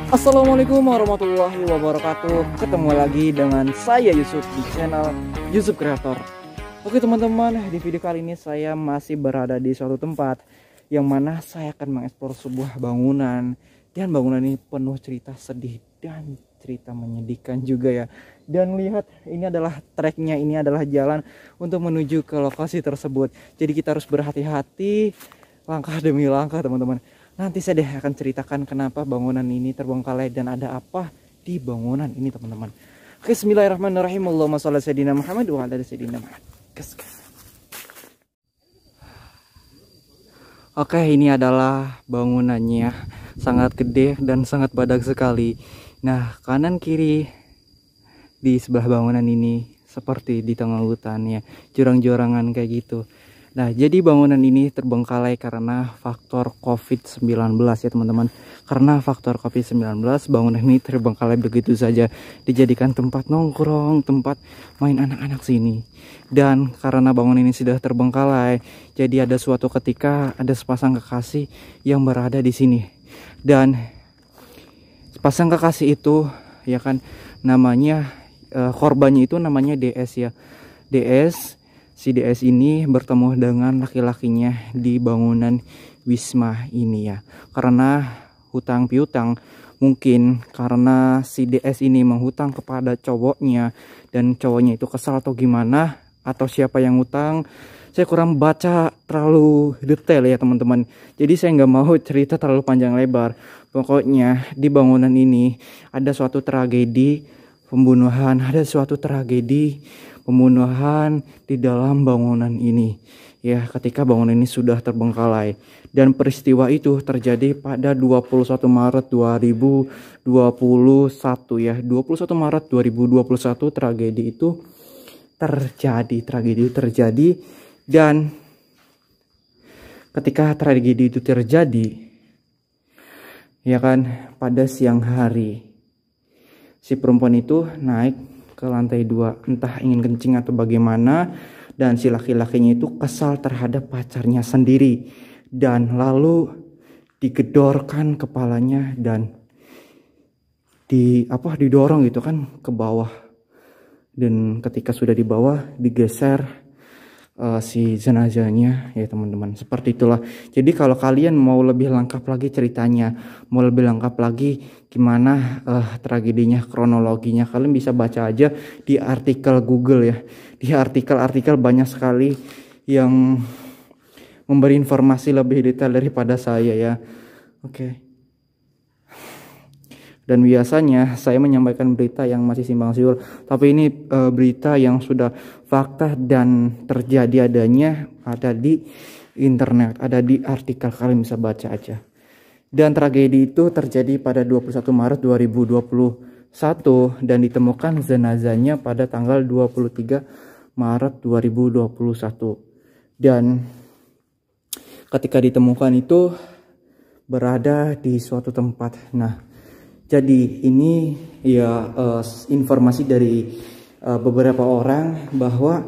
Assalamualaikum warahmatullahi wabarakatuh. Ketemu lagi dengan saya Yusuf di channel Yusuf Creator. Oke teman-teman, di video kali ini saya masih berada di suatu tempat yang mana saya akan mengeksplor sebuah bangunan. Dan bangunan ini penuh cerita sedih dan cerita menyedihkan juga ya. Dan lihat, ini adalah treknya, ini adalah jalan untuk menuju ke lokasi tersebut. Jadi kita harus berhati-hati langkah demi langkah teman-teman. Nanti saya akan ceritakan kenapa bangunan ini terbengkalai dan ada apa di bangunan ini teman-teman. Oke, bismillahirrahmanirrahim. Allahumma shalli ala sayyidina Muhammad wa ala ali sayyidina Muhammad. Gas. Oke, ini adalah bangunannya. Sangat gede dan sangat padat sekali. Nah, kanan kiri di sebelah bangunan ini seperti di tengah hutan ya, jurang-jurangan kayak gitu. Nah, jadi bangunan ini terbengkalai karena faktor COVID-19 ya teman-teman. Karena faktor COVID-19 bangunan ini terbengkalai begitu saja, dijadikan tempat nongkrong, tempat main anak-anak sini. Dan karena bangunan ini sudah terbengkalai, jadi ada suatu ketika ada sepasang kekasih yang berada di sini. Dan sepasang kekasih itu ya kan namanya korbannya itu namanya DS ya. Si DS ini bertemu dengan laki-lakinya di bangunan Wisma ini ya. Karena hutang piutang, mungkin karena si DS ini menghutang kepada cowoknya dan cowoknya itu kesal atau gimana, atau siapa yang hutang. Saya kurang baca terlalu detail ya teman-teman. Jadi saya nggak mau cerita terlalu panjang lebar. Pokoknya di bangunan ini ada suatu tragedi pembunuhan, ada suatu tragedi pembunuhan di dalam bangunan ini ya, ketika bangunan ini sudah terbengkalai. Dan peristiwa itu terjadi pada 21 Maret 2021 ya. 21 Maret 2021 tragedi itu terjadi. Dan ketika tragedi itu terjadi ya kan, pada siang hari si perempuan itu naik ke lantai 2, entah ingin kencing atau bagaimana, dan si laki-lakinya itu kesal terhadap pacarnya sendiri dan lalu digedorkan kepalanya dan didorong gitu kan ke bawah. Dan ketika sudah di bawah digeser si jenazahnya ya teman-teman. Seperti itulah. Jadi kalau kalian mau lebih lengkap lagi ceritanya, mau lebih lengkap lagi gimana tragedinya, kronologinya, kalian bisa baca aja di artikel Google ya. Di artikel-artikel banyak sekali yang memberi informasi lebih detail daripada saya ya. Oke. Dan biasanya saya menyampaikan berita yang masih simpang siur, tapi ini berita yang sudah fakta dan terjadi adanya, ada di internet, ada di artikel, kalian bisa baca aja. Dan tragedi itu terjadi pada 21 Maret 2021 dan ditemukan jenazahnya pada tanggal 23 Maret 2021. Dan ketika ditemukan itu berada di suatu tempat. Nah, jadi ini ya informasi dari beberapa orang bahwa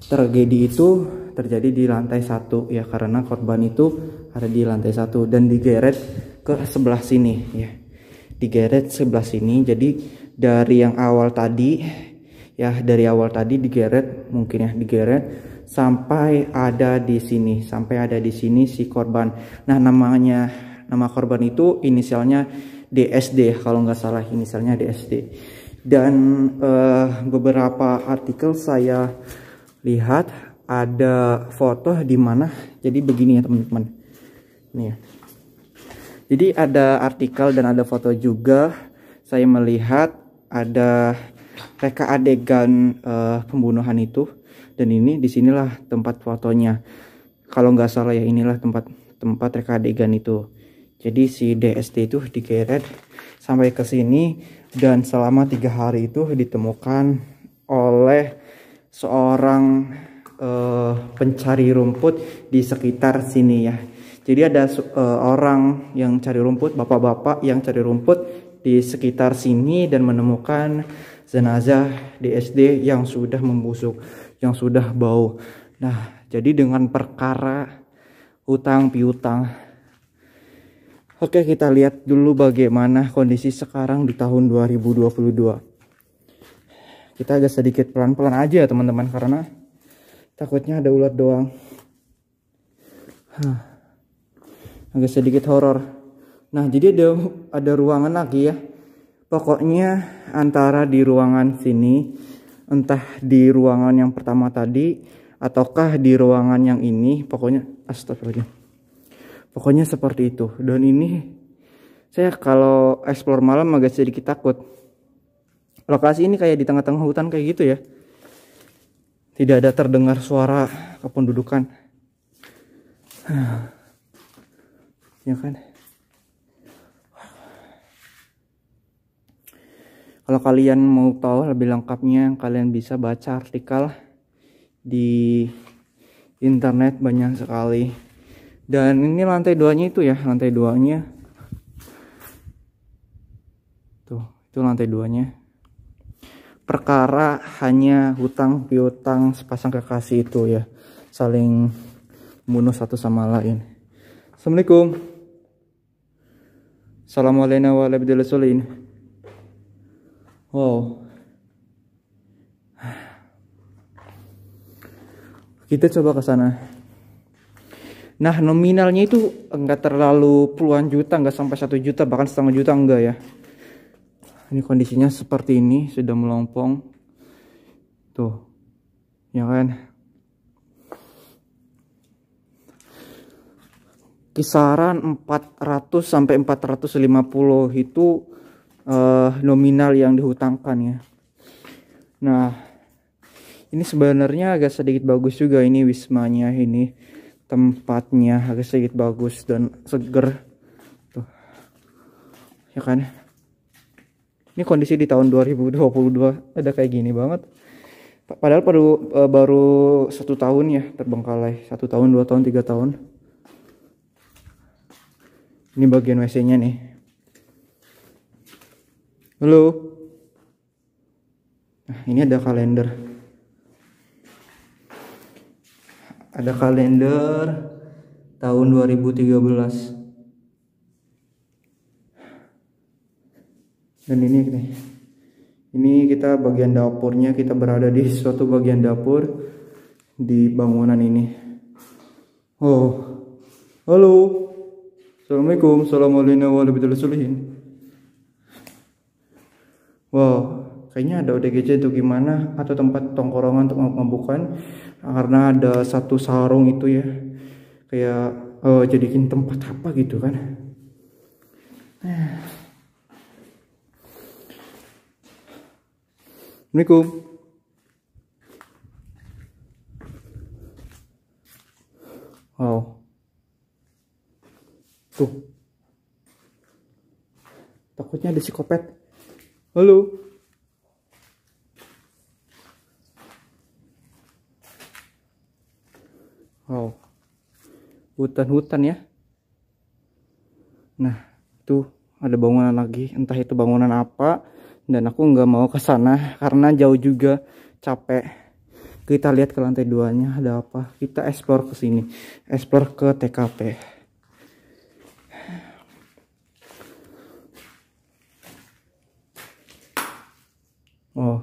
tragedi itu terjadi di lantai 1 ya, karena korban itu ada di lantai 1 dan digeret ke sebelah sini ya. Digeret sebelah sini. Jadi dari yang awal tadi ya, dari awal tadi digeret, mungkin ya digeret sampai ada di sini, si korban. Nah, nama korban itu inisialnya DSD, kalau nggak salah inisialnya DSD. Dan beberapa artikel saya lihat ada foto di mana, jadi begini ya teman-teman. Nih ya. Jadi ada artikel dan ada foto juga. Saya melihat ada reka adegan pembunuhan itu, dan ini disinilah tempat fotonya. Kalau nggak salah ya, inilah tempat reka adegan itu. Jadi si DSD itu digeret sampai ke sini, dan selama 3 hari itu ditemukan oleh seorang pencari rumput di sekitar sini ya. Jadi ada orang yang cari rumput, bapak-bapak yang cari rumput di sekitar sini dan menemukan jenazah DSD yang sudah membusuk, yang sudah bau. Nah, jadi dengan perkara hutang piutang Oke, kita lihat dulu bagaimana kondisi sekarang di tahun 2022. Kita agak sedikit pelan-pelan aja teman-teman, karena takutnya ada ulat doang. Agak sedikit horor. Nah, jadi ada ruangan lagi ya. Pokoknya antara di ruangan sini, entah di ruangan yang pertama tadi ataukah di ruangan yang ini, pokoknya astagfirullah. Pokoknya seperti itu. Dan ini saya kalau explore malam agak sedikit takut. Lokasi ini kayak di tengah-tengah hutan kayak gitu ya. Tidak ada terdengar suara kependudukan. Ya kan? Kalau kalian mau tahu lebih lengkapnya, kalian bisa baca artikel di internet banyak sekali. Dan ini lantai 2-nya itu ya, lantai 2-nya. Tuh, itu lantai 2-nya. Perkara hanya hutang piutang sepasang kekasih itu ya, saling bunuh satu sama lain. Assalamualaikum. Assalamualaikum warahmatullahi wabarakatuh. Wow. Kita coba ke sana. Nah, nominalnya itu enggak terlalu puluhan juta, enggak sampai 1 juta, bahkan setengah juta enggak ya. Ini kondisinya seperti ini, sudah melompong. Tuh. Ya kan? Kisaran 400 sampai 450 itu nominal yang dihutangkan ya. Nah, ini sebenarnya agak sedikit bagus juga ini wismanya ini. Tempatnya agak sedikit bagus dan seger tuh ya kan. Ini kondisi di tahun 2022 ada kayak gini banget, padahal baru 1 tahun ya terbengkalai. 1 tahun, 2 tahun, 3 tahun. Ini bagian WC nya nih. Halo. Nah, ini ada kalender. Ada kalender tahun 2013. Dan ini kita bagian dapurnya, kita berada di suatu bagian dapur di bangunan ini. Oh, halo. Assalamualaikum. Assalamualaikum warahmatullahi wabarakatuh. Wow, kayaknya ada ODGJ itu gimana, atau tempat tongkrongan untuk mabukan, karena ada satu sarung itu ya, kayak jadiin tempat apa gitu kan. Assalamualaikum. Wow, tuh takutnya ada psikopat. Halo. Wow, hutan-hutan ya. Nah, tuh ada bangunan lagi, entah itu bangunan apa, dan aku nggak mau ke sana karena jauh juga, capek. Kita lihat ke lantai 2-nya ada apa. Kita explore ke sini, explore ke TKP. Oh,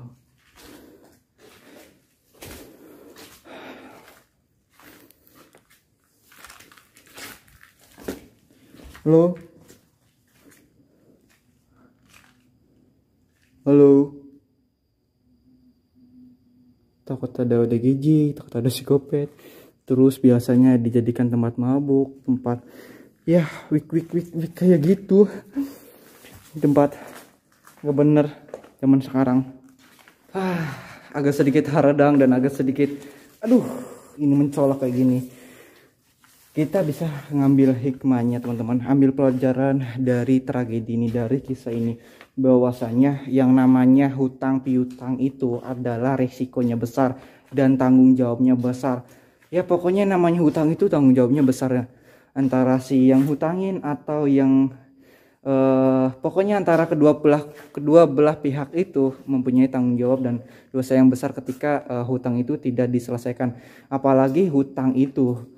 halo. Halo. Takut ada ODGJ, takut ada psikopat. Terus biasanya dijadikan tempat mabuk, tempat ya wik kayak gitu. Tempat gak bener zaman sekarang. Agak sedikit haradang dan agak sedikit aduh, ini mencolok kayak gini. Kita bisa ngambil hikmahnya teman-teman, ambil pelajaran dari tragedi ini, dari kisah ini, bahwasanya yang namanya hutang piutang itu adalah resikonya besar dan tanggung jawabnya besar. Ya pokoknya namanya hutang itu tanggung jawabnya besar ya, antara si yang hutangin atau yang pokoknya antara kedua belah pihak itu mempunyai tanggung jawab dan dosa yang besar ketika hutang itu tidak diselesaikan. Apalagi hutang itu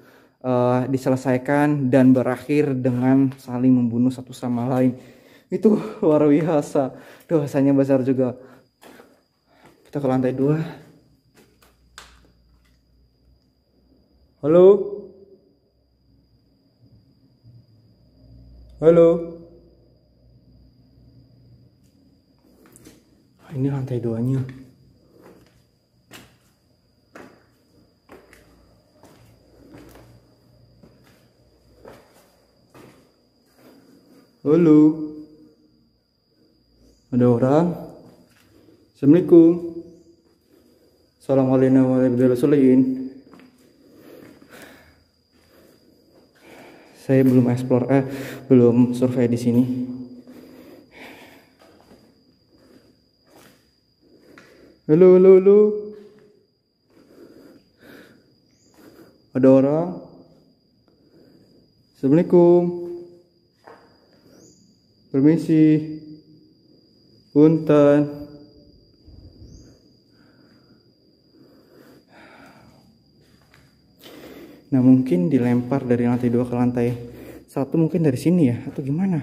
diselesaikan dan berakhir dengan saling membunuh satu sama lain. Itu luar biasa, dosanya besar juga. Kita ke lantai 2. Halo, halo. Ini lantai 2-nya. Halo. Ada orang? Assalamualaikum. Assalamualaikum warahmatullahi wabarakatuh. Saya belum explore, belum survei di sini. Halo, halo, halo. Ada orang? Assalamualaikum. Permisi. Punten. Nah, mungkin dilempar dari lantai 2 ke lantai 1, mungkin dari sini ya, atau gimana?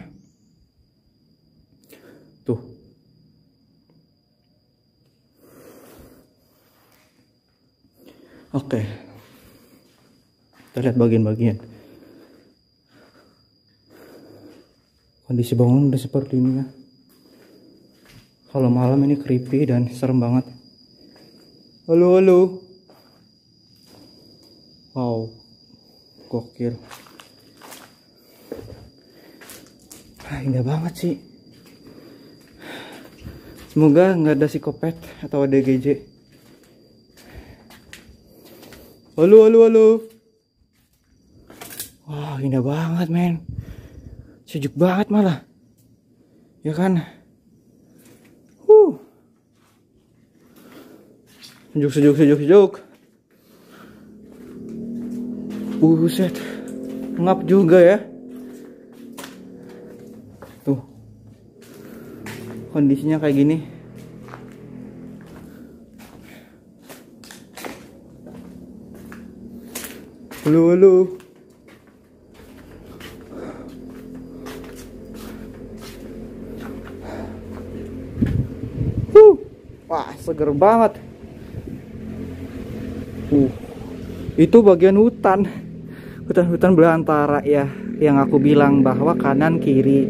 Tuh. Oke. Kita lihat bagian-bagian. Kondisi bangunan udah seperti ini ya. Kalau malam ini creepy dan serem banget. Halo, halo. Wow, gokil. Indah banget sih. Semoga nggak ada psikopat atau ada ADGJ. Halo, halo, halo. Wah, indah banget, men. Sejuk banget malah. Ya kan? Sejuk. Buset. Ngap juga ya. Tuh. Kondisinya kayak gini. Halo, halo. Wah, seger banget. Itu bagian hutan belantara ya, yang aku bilang bahwa kanan kiri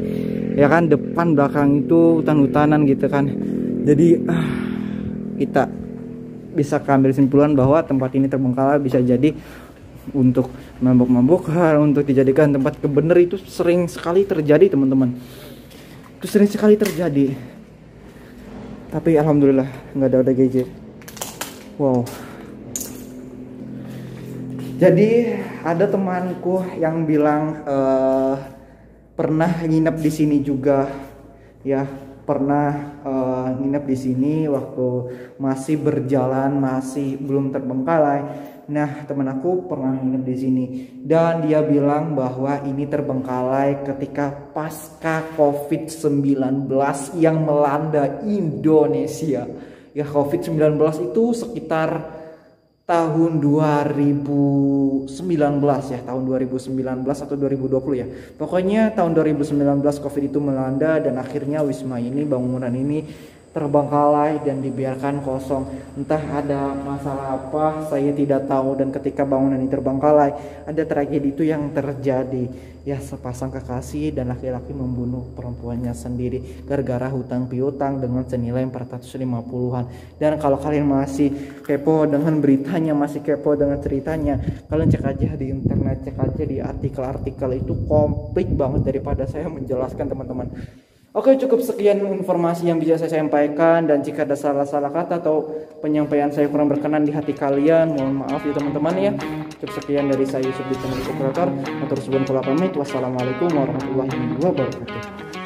ya kan, depan belakang itu hutan-hutanan gitu kan. Jadi kita bisa ambil kesimpulan bahwa tempat ini terbengkalai bisa jadi untuk mabuk-mabukan, untuk dijadikan tempat kebener. Itu sering sekali terjadi, teman-teman. Itu sering sekali terjadi. Tapi alhamdulillah nggak ada ODGJ. Wow. Jadi ada temanku yang bilang pernah nginep di sini juga, ya, pernah nginep di sini waktu masih berjalan, masih belum terbengkalai. Nah, teman aku pernah nginep di sini dan dia bilang bahwa ini terbengkalai ketika pasca COVID-19 yang melanda Indonesia. Ya, COVID-19 itu sekitar tahun 2019 ya, tahun 2019 atau 2020 ya. Pokoknya tahun 2019 COVID itu melanda dan akhirnya Wisma ini, bangunan ini terbengkalai dan dibiarkan kosong. Entah ada masalah apa, saya tidak tahu. Dan ketika bangunan ini terbengkalai, ada tragedi itu yang terjadi. Ya, sepasang kekasih dan laki-laki membunuh perempuannya sendiri gara-gara hutang piutang dengan senilai 450-an. Dan kalau kalian masih kepo dengan beritanya, masih kepo dengan ceritanya, kalian cek aja di internet, cek aja di artikel-artikel, itu komplit banget daripada saya menjelaskan, teman-teman. Oke, cukup sekian informasi yang bisa saya sampaikan, dan jika ada salah-salah kata atau penyampaian saya kurang berkenan di hati kalian, mohon maaf ya teman-teman ya. Cukup sekian dari saya, Yusuf di channel Kreator. Matur suwun kula pamit. Wassalamualaikum warahmatullahi wabarakatuh.